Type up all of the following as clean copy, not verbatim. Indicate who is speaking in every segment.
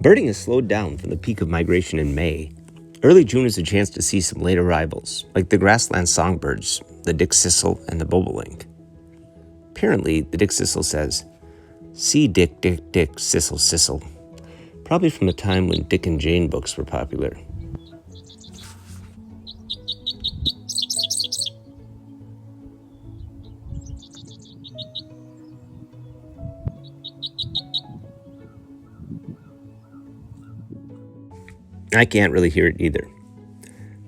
Speaker 1: Birding has slowed down from the peak of migration in May. Early June is a chance to see some late arrivals, like the grassland songbirds, the dickcissel and the bobolink. Apparently, the dickcissel says, "See Dick, Dick, Dick, Sissel, Sissel," probably from the time when Dick and Jane books were popular. I can't really hear it either.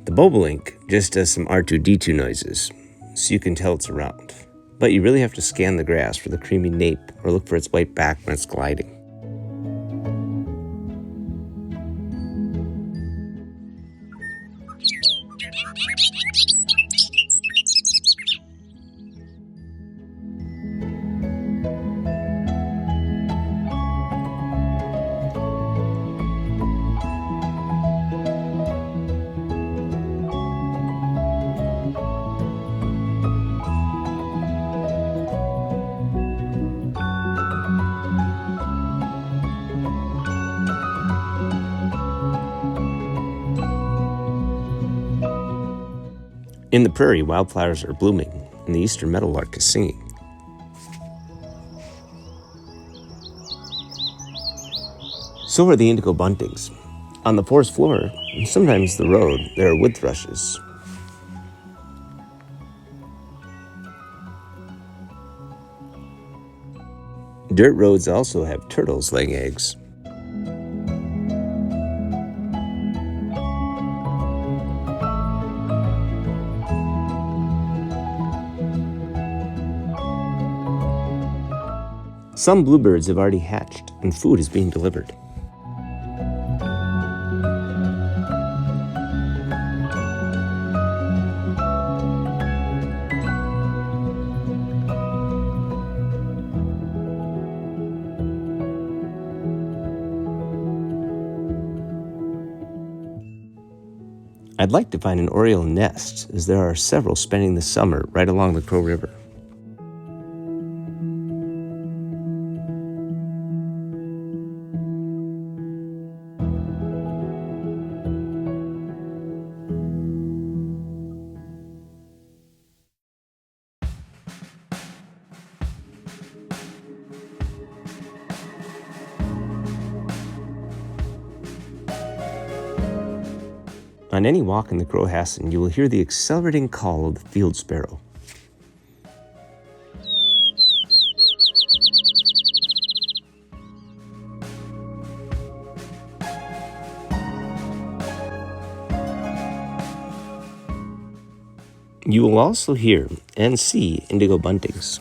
Speaker 1: The bobolink just does some R2-D2 noises, so you can tell it's around. But you really have to scan the grass for the creamy nape or look for its white back when it's gliding. In the prairie, wildflowers are blooming, and the eastern meadowlark is singing. So are the indigo buntings. On the forest floor, and sometimes the road, there are wood thrushes. Dirt roads also have turtles laying eggs. Some bluebirds have already hatched, and food is being delivered. I'd like to find an oriole nest, as there are several spending the summer right along the Crow River. On any walk in the Crowhassan, you will hear the accelerating call of the field sparrow. You will also hear and see indigo buntings.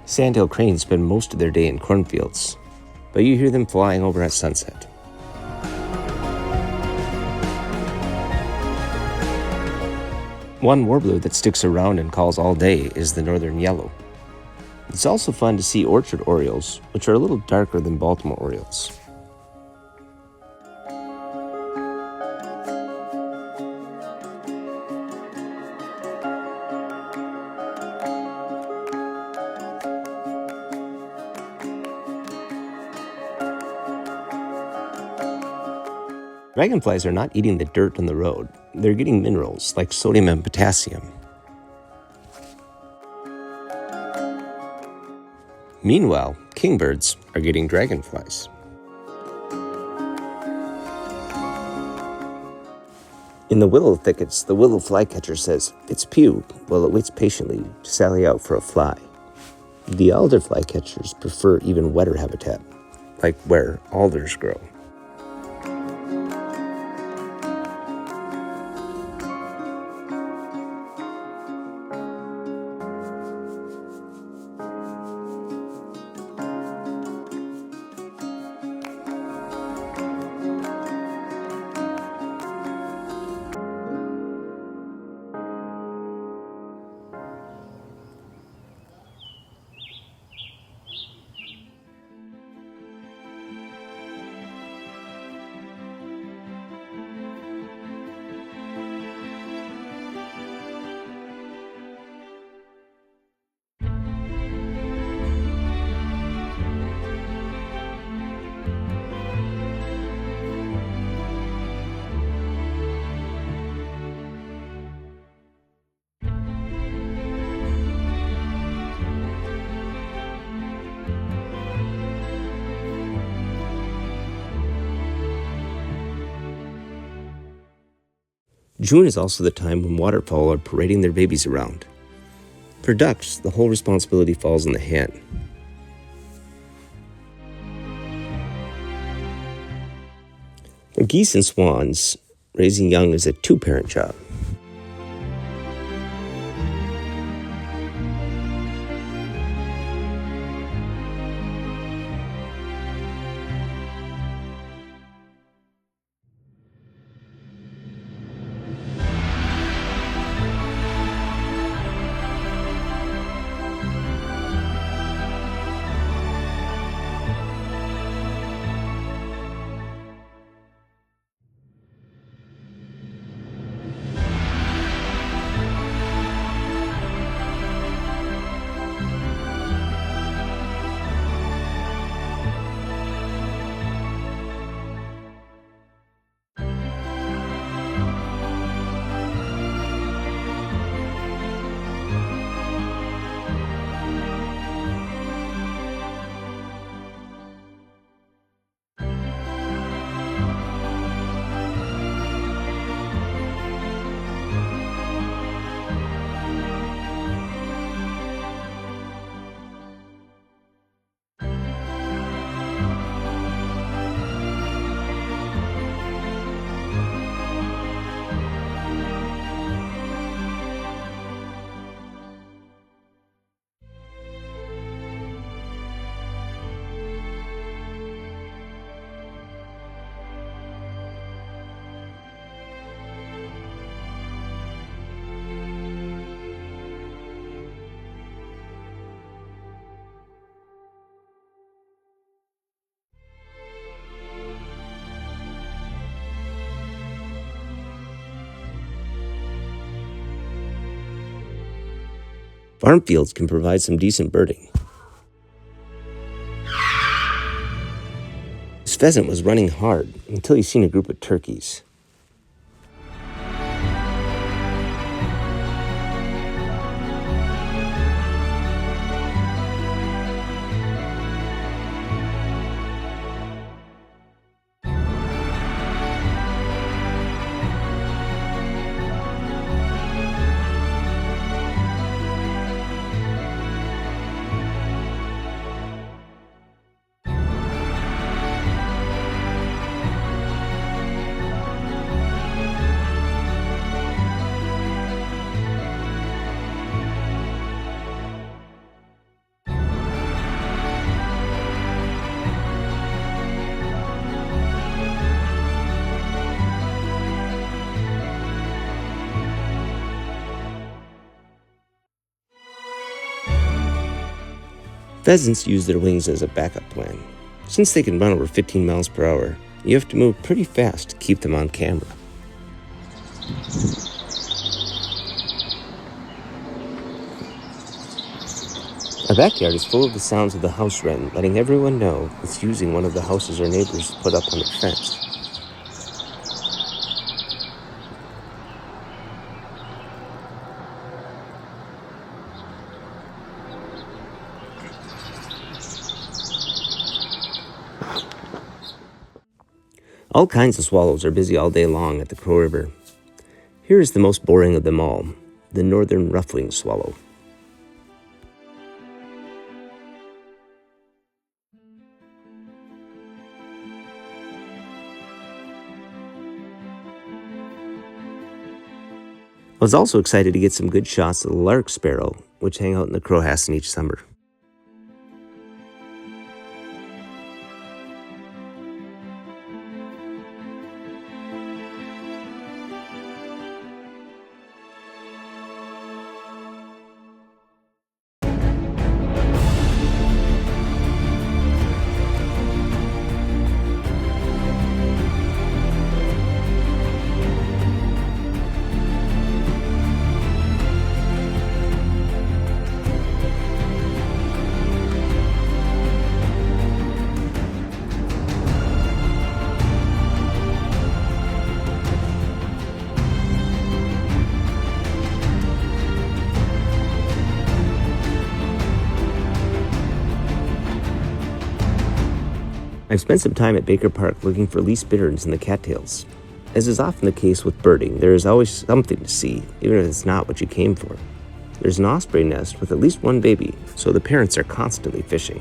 Speaker 1: Sandhill cranes spend most of their day in cornfields, but you hear them flying over at sunset. One warbler that sticks around and calls all day is the northern yellow. It's also fun to see orchard orioles, which are a little darker than Baltimore orioles. Dragonflies are not eating the dirt on the road. They're getting minerals like sodium and potassium. Meanwhile, kingbirds are getting dragonflies. In the willow thickets, the willow flycatcher says, "Fitzpew," while it waits patiently to sally out for a fly. The alder flycatchers prefer even wetter habitat, like where alders grow. June is also the time when waterfowl are parading their babies around. For ducks, the whole responsibility falls on the hen. For geese and swans, raising young is a two-parent job. Farm fields can provide some decent birding. This pheasant was running hard until he seen a group of turkeys. Pheasants use their wings as a backup plan. Since they can run over 15 miles per hour, you have to move pretty fast to keep them on camera. Our backyard is full of the sounds of the house wren, letting everyone know it's using one of the houses our neighbors put up on their fence. All kinds of swallows are busy all day long at the Crow River. Here is the most boring of them all, the northern rough-winged swallow. I was also excited to get some good shots of the lark sparrow, which hang out in the Crowhassan each summer. I've spent some time at Baker Park looking for least bitterns in the cattails. As is often the case with birding, there is always something to see, even if it's not what you came for. There's an osprey nest with at least one baby, so the parents are constantly fishing.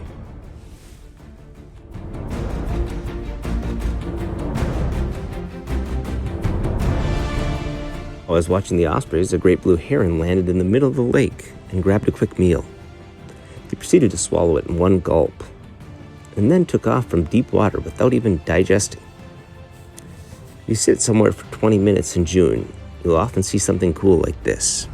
Speaker 1: While I was watching the ospreys, a great blue heron landed in the middle of the lake and grabbed a quick meal. He proceeded to swallow it in one gulp, and then took off from deep water without even digesting. If you sit somewhere for 20 minutes in June, you'll often see something cool like this.